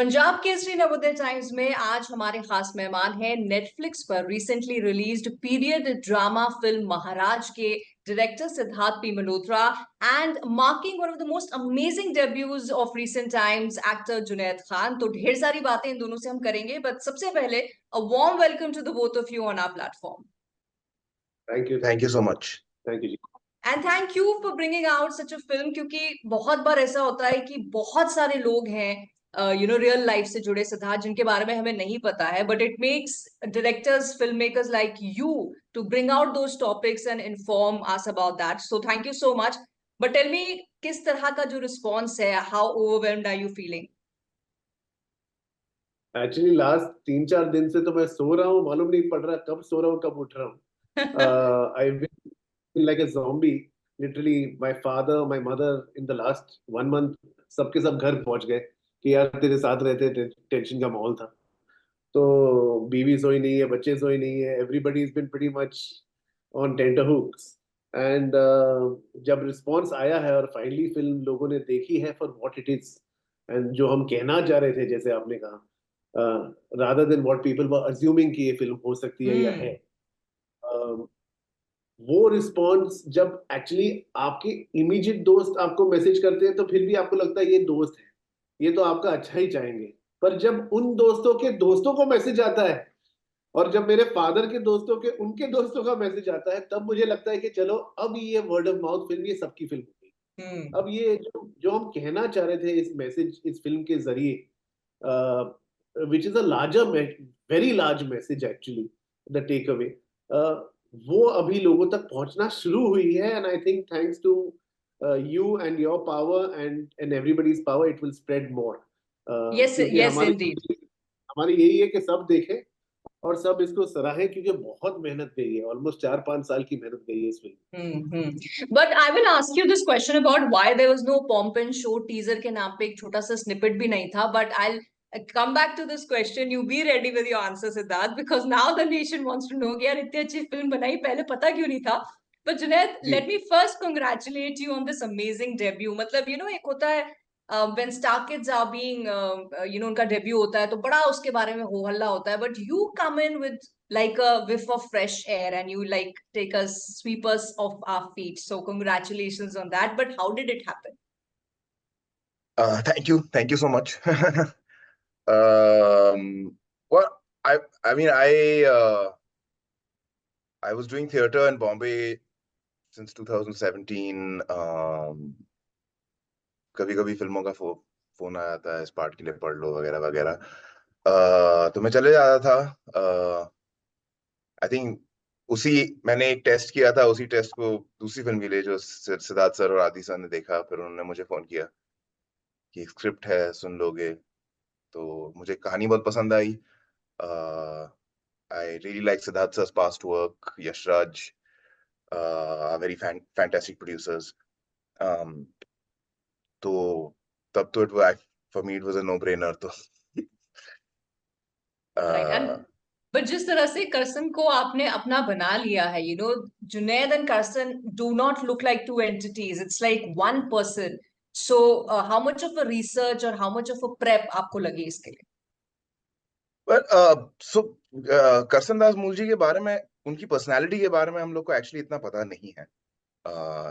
Punjab Kesari Navodaya times में आज हमारे खास मेहमान हैं नेटफ्लिक्स पर recently released period drama film Maharaj के director Siddharth P Malhotra and marking one of the most amazing debuts of recent times actor Junaid Khan. तो ढेर सारी बातें इन दोनों से हम करेंगे, बट सबसे पहले a warm welcome to the both of you on our platform. Thank you so much. Thank you ji. And thank you for bringing out such a film, क्योंकि बहुत बार ऐसा होता है कि बहुत सारे लोग हैं रियल लाइफ से जुड़े सिद्धार्थ जिनके बारे में हमें नहीं पता है, but it makes directors film makers like you to bring out those topics and inform us about that. So thank you so much. But tell me, किस तरह का जो रिस्पॉन्स है, how overwhelmed are you feeling? Actually last 3-4 दिन से तो मैं सो रहा हूँ, मालूम नहीं पड़ रहा कब सो रहा हूँ कब उठ रहा हूँ। I feel like a zombie literally. My father, my mother in the last 1 month सबके सब घर पहुंच गए कि यार तेरे साथ रहते टेंशन का माहौल था। तो बीवी सोई नहीं है, बच्चे सोई नहीं है, everybody is been pretty much on tenterhooks. And जब रिस्पॉन्स आया है और फाइनली फिल्म लोगों ने देखी है for what it is and जो हम कहना चाह रहे थे, जैसे आपने कहा, rather than what people were assuming कि ये फिल्म हो सकती है या है, वो रिस्पॉन्स जब एक्चुअली आपके इमीडिएट दोस्त आपको मैसेज करते हैं तो फिर भी आपको लगता है ये दोस्त है, ये तो आपका अच्छा ही चाहेंगे। पर जब उन दोस्तों के दोस्तों को मैसेज आता है और जब मेरे फादर के दोस्तों के उनके दोस्तों का मैसेज आता है, तब मुझे लगता है कि चलो अब ये वर्ड ऑफ माउथ फिल्म ये सबकी फिल्म होगी। अब ये जो हम कहना चाह रहे थे इस मैसेज, इस फिल्म के जरिए, which is a larger, very large message actually, the take away, वो अभी लोगों तक पहुंचना शुरू हुई है। And I think thanks to you and your power and everybody's power, it will spread more. Yes, क्योंकि yes, indeed. हमारी यही है कि सब देखें और सब इसको सराहें, क्योंकि बहुत मेहनत गई है, ऑलमोस्ट 4-5 साल की मेहनत गई है इस film. But I will ask you this question about why there was no pomp and show teaser के नाम पे एक छोटा सा snippet भी नहीं था, but I'll come back to this question. You be ready with your answer, Siddharth, because now the nation wants to know कि यार इतनी अच्छी फिल्म बनाई, पहले पता क्यों नहीं था? But Junaid, let me first congratulate you on this amazing debut. मतलब एक होता है when Star Kids are being उनका डेब्यू होता है तो बड़ा उसके बारे में हो हल्ला होता है, but you come in with like a whiff of fresh air and you like take us, sweep us off our feet. So congratulations on that. But how did it happen? Thank you so much. Well, I mean, I was doing theater in Bombay since 2017. कभी कभी फिल्मों का phone आ जाता है, इस part के लिए पढ़ लो वगैरह वगैरह। तो मैं चले जाता था। आई थिंक मैंने एक टेस्ट किया था, उसी टेस्ट को दूसरी फिल्म के लिए जो सिद्धार्थ सर और आदि सर ने देखा, फिर उन्होंने मुझे फोन किया कि स्क्रिप्ट है, सुन लोगे? तो मुझे कहानी बहुत पसंद आई। I really like Siddharth sir's past work. Yashraj are very fantastic producers. तो तब तो for me it was a no-brainer. तो Right. But जिस तरह से करसन को आपने अपना बना लिया है, Junaid and Karsan do not look like two entities. It's like one person. So how much of a research or how much of a prep आपको लगी इसके लिए? करसन दास मूल जी के बारे में, उनकी पर्सनालिटी के बारे में हम लोग को एक्चुअली इतना पता नहीं है।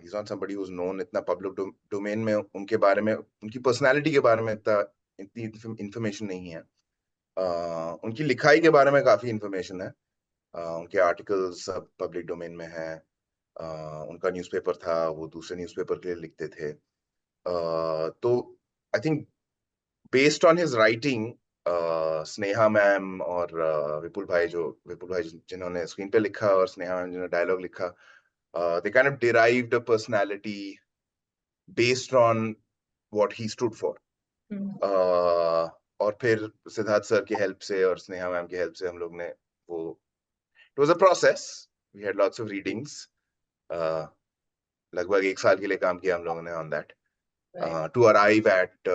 He's not somebody who's known इतना पब्लिक डोमेन में। उनके बारे में, उनकी पर्सनालिटी के बारे में इतनी इंफॉर्मेशन नहीं है। उनकी लिखाई के बारे में काफी इंफॉर्मेशन है। उनके आर्टिकल्स सब पब्लिक डोमेन में है। उनका न्यूज़पेपर था, वो दूसरे न्यूज़पेपर के लिए लिखते थे। तो I think based on his writing, Sneha ma'am और विपुल भाई जिन्होंने स्क्रीन पे लिखा और स्नेहा मैम जिन्होंने डायलॉग लिखा, they kind of derived a personality based on what he stood for. और फिर सिद्धार्थ सर की हेल्प से और स्नेहा मैम की हेल्प से हम लोग ने वो, it was a process. We had lots of readings. लगभग 1 साल के लिए काम किया हम लोगों ने on that, to arrive at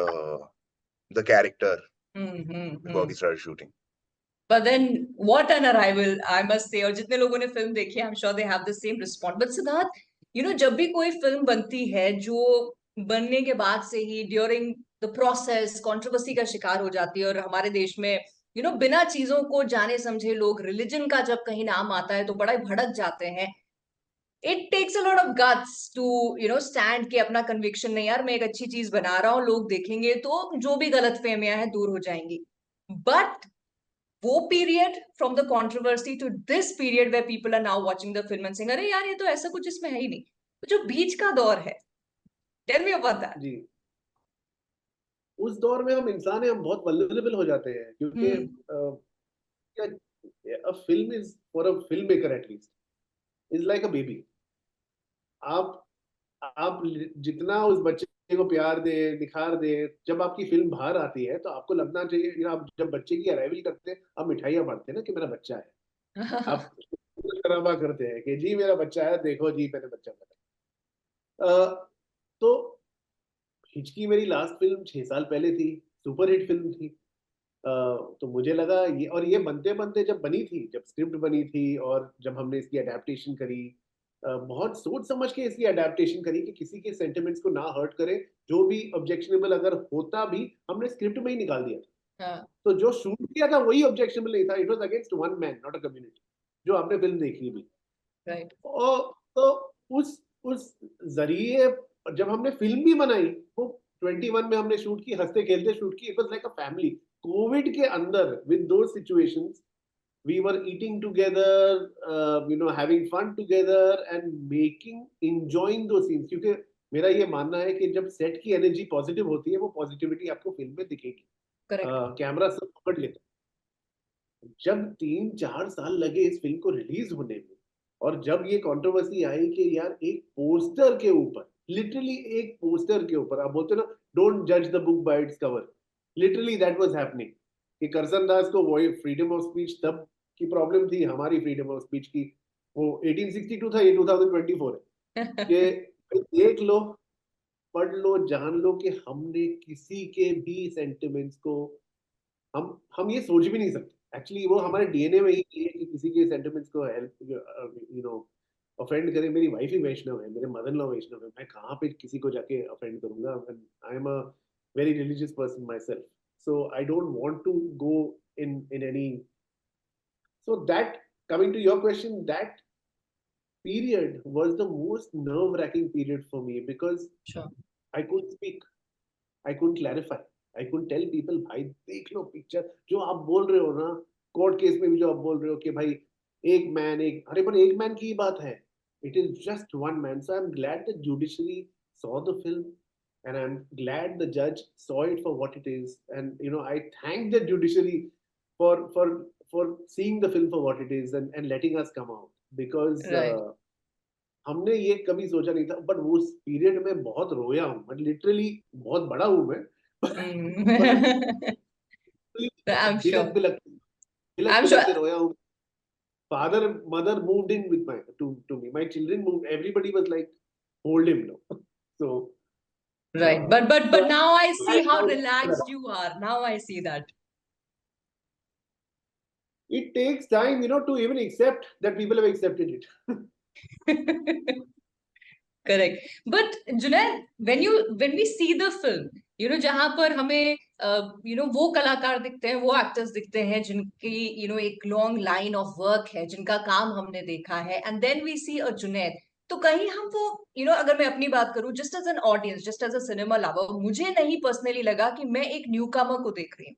the character before we started shooting. But then what an arrival, I must say. और जितने लोगों ने फिल्म देखी, I'm sure they have the same response. But Siddharth, जब भी कोई फिल्म बनती है, जो बनने के बाद से ही ड्यूरिंग द प्रोसेस कंट्रोवर्सी का शिकार हो जाती है। और हमारे देश में बिना चीजों को जाने समझे लोग रिलीजन का जब कहीं नाम आता है तो बड़ा ही भड़क जाते हैं। It takes a lot of guts to stand कि अपना कन्विक्शन नहीं यार, मैं एक अच्छी चीज बना रहा हूँ, लोग देखेंगे तो जो भी गलत फहमियां हैं दूर हो जाएंगी। बट वो period from the controversy to this period where people are now watching the film and saying अरे यार ये तो ऐसा कुछ इसमें है ही नहीं, तो जो बीच का दौर है, टेल मी अबाउट दैट। जी, उस दौर में हम इंसान हैं, हम बहुत वल्नरेबल हो जाते हैं, क्योंकि a film is, for a filmmaker at least, is like a baby. आप आप जितना उस बच्चे को प्यार दे, निखार दे, जब आपकी फिल्म बाहर आती है तो आपको लगना चाहिए, आप जब बच्चे की अराइवल करते हैं, आप मिठाइयाँ बांटते हैं ना कि मेरा बच्चा है। आप ड्रामा करते हैं कि जी मेरा बच्चा है, देखो जी मैंने बच्चा बनाया। तो हिचकी मेरी लास्ट फिल्म 6 साल पहले थी, सुपर हिट फिल्म थी। तो मुझे लगा ये, और ये बनते बनते जब बनी थी, जब स्क्रिप्ट बनी थी और जब हमने इसकी अडेप्टेशन करी, बहुत सोच समझ के इसकी अडेप्टेशन करी कि किसी के सेंटिमेंट्स को ना हर्ट करे, जो भी ऑब्जेक्शनेबल अगर होता भी हमने स्क्रिप्ट में ही निकाल दिया था। हाँ, तो जो शूट किया था वही ऑब्जेक्शनेबल नहीं था, it was against one man not a community, जो आपने फिल्म देखी भी। राइट। और तो उस जरिए जब हमने फिल्म भी बनाई, वो 21 में हमने शूट की, हंसते खेलते शूट की, it was like a family. Covid के अंदर with those situations we were eating together, having fun together and enjoying those scenes, क्योंकि मेरा ये मानना है कि जब सेट की एनर्जी पॉजिटिव होती है, वो पॉजिटिविटी आपको फिल्म में दिखेगी। करेक्ट। कैमरा सब पकड़ लेता है। जब 3-4 साल लगे इस फिल्म को रिलीज होने में, और जब ये कंट्रोवर्सी आई कि यार एक पोस्टर के ऊपर, लिटरली एक पोस्टर के ऊपर, आप बोलते हो ना डोंट जज the book by its cover, literally that was happening, कि करसन दास को वो फ्रीडम ऑफ स्पीच तब की प्रॉब्लम थी, हमारी फ्रीडम ऑफ स्पीच की वो 1862 था, ये 2024 है। कि देख लो, पढ़ लो, जान लो कि हमने किसी के भी सेंटिमेंट्स को, हम ये सोच भी नहीं सकते। एक्चुअली वो हमारे डीएनए में ही है कि किसी के सेंटिमेंट्स को हेल्प ऑफेंड करें। मेरी वाइफ ही वैष्णव है, मेरे मदर इन लॉ वैष्णव है, मैं कहाँ पे किसी को जाके ऑफेंड करूंगा? I am a very religious person my self, so I don't want to go in any. So that, coming to your question, that period was the most nerve-wracking period for me, because Sure. I couldn't speak, I couldn't clarify, I couldn't tell people भाई देख लो picture, जो आप बोल रहे हो ना court case में भी, जो आप बोल रहे हो कि भाई एक मैन, एक, अरे पर एक मैन की बात है, it is just one man. So I'm glad the judiciary saw the film, and I'm glad the judge saw it for what it is. And I thank the judiciary for for for seeing the film for what it is, and letting us come out, because Right. हमने ये कभी सोचा नहीं था। But वो उस period में बहुत रोया हूँ, बट लिटरली बहुत बड़ा हूँ मैं। पर I'm बिलक sure. बिलक बिलक I'm बिलक sure. के रोया हूँ। Father, mother moved in with to me. My children moved. Everybody was like, hold him now. So, Right. But but so but now I see how I relaxed you are. Now I see that. it takes time, to even accept that people have accepted it. Correct. But Junaid, when we see the film, जहां पर हमें वो कलाकार दिखते हैं, वो actors दिखते हैं जिनकी एक लॉन्ग लाइन ऑफ वर्क है, जिनका काम हमने देखा है, and then we see a Junaid, तो कहीं हम वो अगर मैं अपनी बात करूं, just as an audience, just as a cinema lover, मुझे नहीं पर्सनली लगा कि मैं एक न्यू कमर को देख रही हूँ।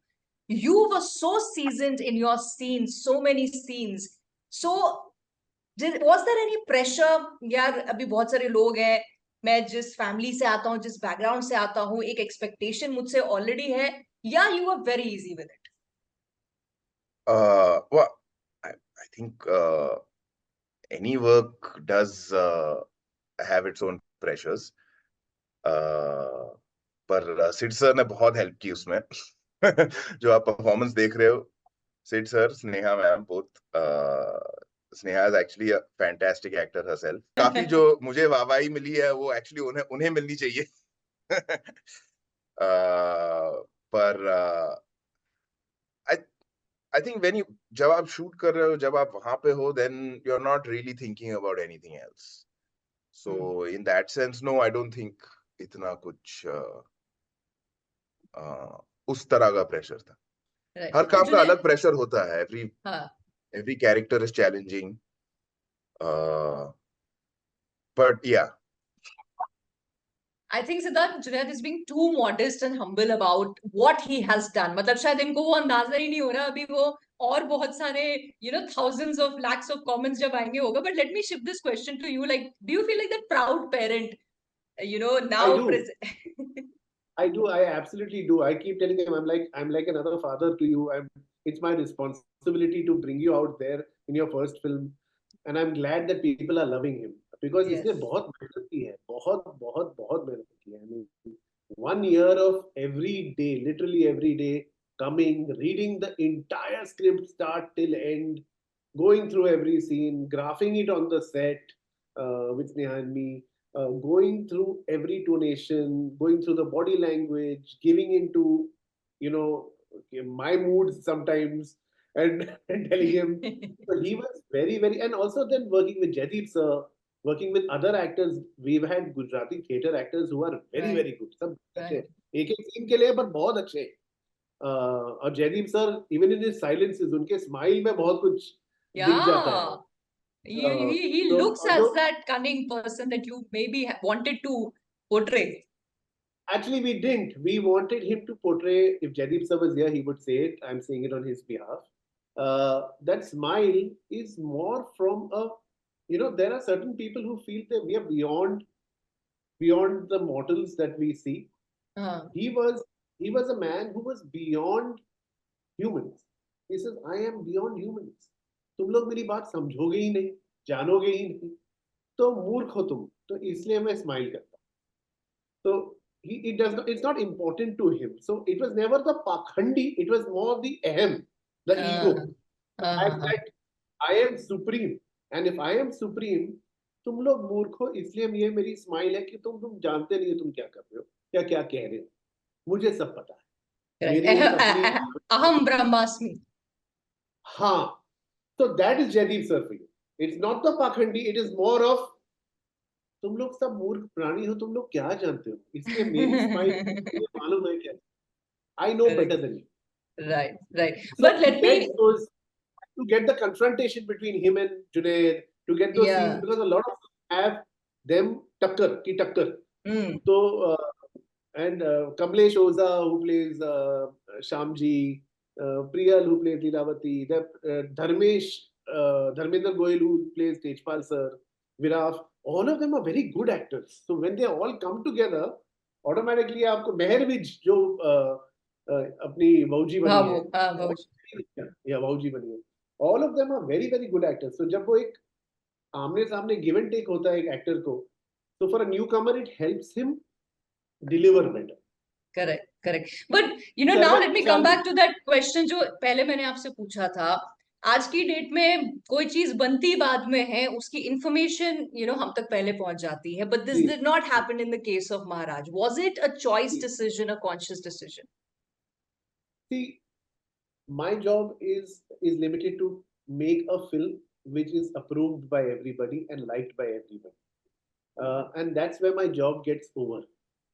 You were so seasoned in your scenes, so many scenes. So was there any pressure? यार अभी बहुत सारे लोग हैं, मैं जिस फैमिली से आता हूँ, जिस बैकग्राउंड से आता हूँ, एक एक्सपेक्टेशन मुझसे ऑलरेडी है, या you were very easy with it? Well, I think any work does have its own pressures. पर सिड सर ने बहुत हेल्प की उसमें। जो आप परफॉर्मेंस देख रहे हो, Sid sir, Sneha ma'am, both, Sneha is actually a fantastic actor herself. काफी जो मुझे वाहवाही मिली है वो एक्चुअली उन्हें मिलनी चाहिए। पर आई थिंक जब आप शूट कर रहे हो, जब आप वहां पे हो, then you are not really thinking about anything else. So in that sense, no, I don't think इतना कुछ उस तरह का प्रेशर था। Right. हर काम का जुनैद, अलग प्रेशर होता है, हाँ, every character is challenging, but yeah. I think Siddharth Junaid is being too modest and humble about what he has done. मतलब शायद इनको वो अंदाजा ही नहीं हो रहा अभी वो और बहुत सारे thousands of lakhs of comments जब आएंगे होगा. But let me shift this question to you. Like, do you feel like that proud parent? I Now do. I do. I absolutely do. I keep telling him, I'm like another father to you. It's my responsibility to bring you out there in your first film, and I'm glad that people are loving him because Yes. इसने बहुत मेहनत की है, बहुत मेहनत की है. I mean, 1 year of every day, literally every day, coming, reading the entire script start till end, going through every scene, graphing it on the set with Neha and me, going through every tonation, going through the body language, giving into, my moods sometimes, and telling him. So he was very, very, and also then working with Jaideep sir, working with other actors. We've had Gujarati theatre actors who are very, Right. very good. सब अच्छे, Right. एक एक scene के लिए पर बहुत अच्छे. और Jaideep sir, even in his silences, उनके स्माइल में बहुत कुछ दिख जाता है. Yeah. He तो looks as तो that cunning person that you maybe wanted to portray. actually we didn't. We wanted him to portray. If Jaideep sir was here, he would say it. I'm saying it on his behalf. That smile is more from a, there are certain people who feel that we are beyond the mortals that we see. Uh, He was a man who was beyond humans. He says, I am beyond humans. तुम लोग मेरी बात समझोगे ही नहीं, जानोगे ही नहीं, तो मूर्ख हो तुम. तो इसलिए मैं स्माइल करता. So it's not important to him. So it was never the pakhandi, it was more the ahem, the ego. The fact that I am supreme. And if I am supreme, तुम लोग मूर्ख हो, इसलिए ये मेरी smile है कि तुम जानते नहीं हो तुम क्या कर रहे हो, क्या क्या कह रहे हो. मुझे सब पता है. Right. मेरी एक अपनी. Aham Brahmasmi. हाँ. So that is Jaideep sir for you. It's not the pakhandi, it is more of तुम लोग सब मूर्ख प्राणी हो, तुम लोग क्या जानते हो, इसलिए मेरी स्माइल मालूम है क्या. I know Correct. better than you. Right, right. So But let me, to get the confrontation between him and Junaid, to get those yeah. scenes, because a lot of them have them takkar. Mm. So and Kamlesh Oza who plays Shamji, Priyal who plays Lilavati, Dharmendra Goyal who plays Tejpal sir, Viraf, all of them are very good actors. So when they all come together, automatically आपको मेहरविज जो अपनी भौजी बनी है, या भौजी बनी है, all of them are very, very good actors. So जब वो एक आमने सामने give and take होता है एक एक्टर को, so for a newcomer it helps him deliver better. Correct. But now let me come back to that question जो पहले मैंने आपसे पूछा था. आज की डेट में कोई चीज बनती बाद में है, उसकी इंफॉर्मेशन हम तक पहले पहुंच जाती है. But this did not happen in the case of Maharaj. Was it a choice decision, a conscious decision? See, my job is limited to make a film which is approved by everybody and liked by everybody. And that's where my job gets over.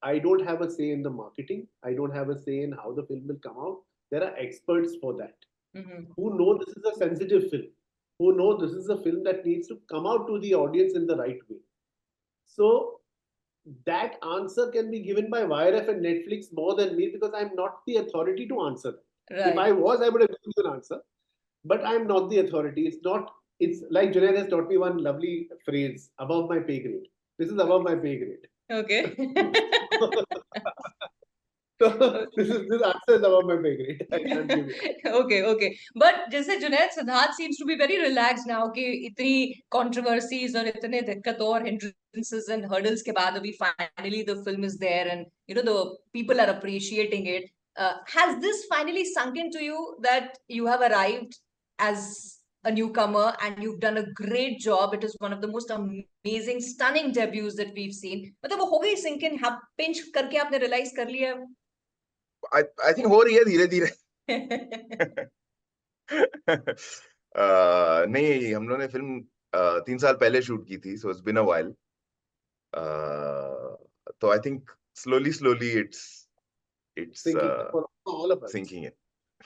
I don't have a say in the marketing. I don't have a say in how the film will come out. There are experts for that, who know this is a sensitive film, who know this is a film that needs to come out to the audience in the right way. So that answer can be given by YRF and Netflix more than me, because I'm not the authority to answer that. Right. If I was, I would have given you an answer, but I'm not the authority. It's like Junaid has taught me one lovely phrase: above my pay grade. This is above my pay grade. Okay. So this answer is above my pay grade. I can't give it. Okay. But जैसे Junaid, Siddharth seems to be very relaxed now कि इतनी controversies और इतने दिक्कत और hindrances and hurdles के बाद अभी finally the film is there and the people are appreciating it. Has this finally sunk into you that you have arrived as a newcomer and you've done a great job? It is one of the most amazing, stunning debuts that we've seen. मतलब वो हो गई sink in, pinch करके आपने realize कर लिया? I think हो रही है धीरे धीरे. नहीं, हम लोगों ने फिल्म 3 साल पहले शूट की थी, so it's been a while. तो I think slowly it's Thinking for all of us. sinking in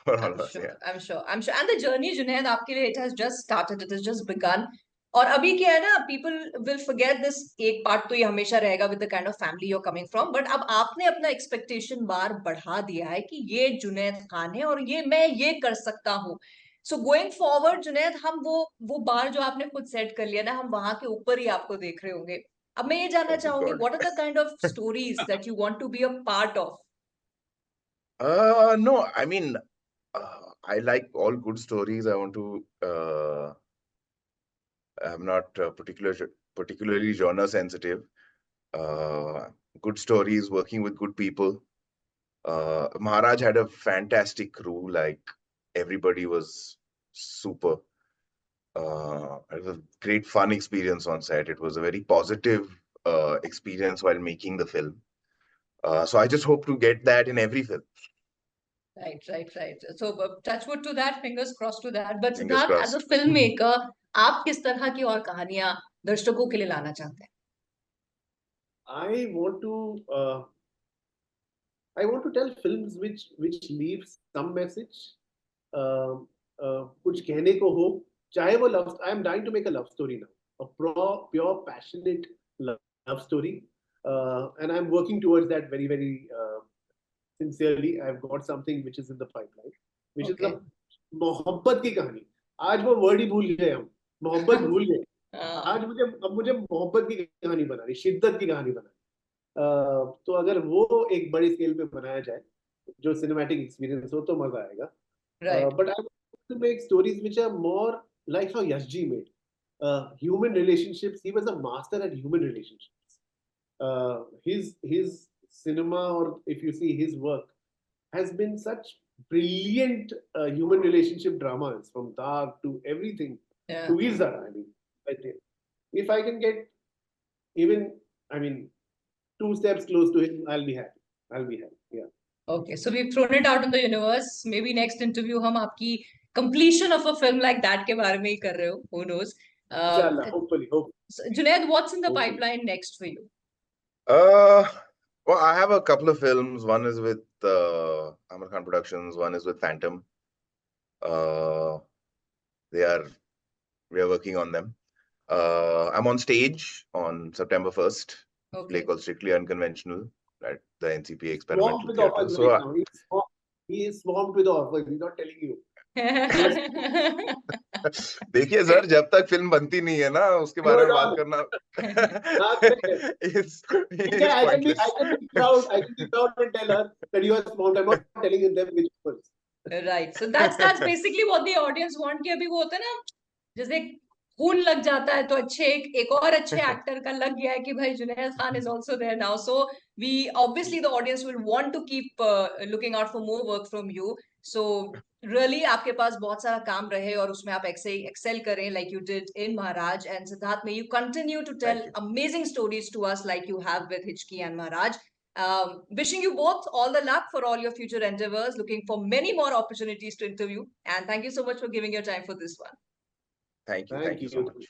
for all I'm of us. sure, Yeah. I'm sure, I'm sure. And the journey, Junaid, आपके लिए it has just started, it has just begun. और अभी क्या है ना, people will forget this. एक part तो ये हमेशा रहेगा with the kind of family you're coming from. But अब आपने अपना expectation बार बढ़ा दिया है कि ये जुनैद खान है और ये मैं ये कर सकता हूँ. So going forward, जुनैद, हम वो बार जो आपने खुद सेट कर लिया ना, हम वहां के ऊपर ही आपको देख रहे होंगे. अब मैं ये जानना Oh, good चाहूंगी, God. what are the kind of stories that you want to be a part of? No, I mean, I like all good stories. I want to. I'm not particularly genre sensitive. Good stories, working with good people. Maharaj had a fantastic crew. Like everybody was super. It was a great fun experience on set. It was a very positive experience while making the film. So I just hope to get that in every film. Right. So touch wood to that, fingers crossed to that. But Fingers Siddharth, as a crossed. filmmaker, आप किस तरह की और कहानियां दर्शकों के लिए लाना चाहते हैं? I want to tell films which leave some message. कुछ कहने को हो, चाहे वो love. I am dying to make a love story now, a pure passionate love story, and I'm working towards that very sincerely. I've got something which is in the pipeline, which is a मोहब्बत की कहानी. आज वो word ही भूल गए हम, मोहब्बत भूल गए. आज मुझे मोहब्बत की कहानी बनानी, शिद्दत की कहानी बनानी. तो अगर वो एक बड़ी स्केल पे बनाया जाए, जो सिनेमैटिक एक्सपीरियंस हो, तो मजा आएगा. But I want to make stories which are more like how Yashji made. Human relationships. He was a master at human relationships. His cinema, or if you see his work, has been such brilliant human relationship dramas, from Dark to everything, to Veer Zara. I think if I can get even, 2 steps close to him, I'll be happy. Yeah. Okay, so we've thrown it out in the universe. Maybe next interview हम आपकी completion of a film like that के बारे में ही कर रहे हो. Who knows? Inshallah, hopefully. So, Junaid, what's in the Hopefully. pipeline next for you? Well, I have a couple of films. One is with Amar Khan Productions. One is with Phantom. We are working on them. I'm on stage on September 1st. Play called Strictly Unconventional at the NCP Experimental Theatre. So he is swamped with offers. He's not telling you. देखिए sir, जब तक film बनती नहीं है ना, उसके बारे में बात करना I can be proud and tell her that you are swamped. I'm not telling them which ones. Right. So that's basically what the audience want. कि अभी वो होता है ना, जैसे खून लग जाता है तो एक और अच्छे एक्टर का लग गया है कि भाई Junaid Khan is also there now. So we obviously the audience will want to keep looking out for more work from you. So really आपके पास बहुत सारा काम रहे और उसमें आप excel करें like you did in Maharaj. And Siddharth, may you continue to tell amazing stories to us like you have with Hichki and Maharaj. Wishing you both all the luck for all your future endeavors. Looking for many more opportunities to interview. And thank you so much for giving your time for this one. Thank you so much.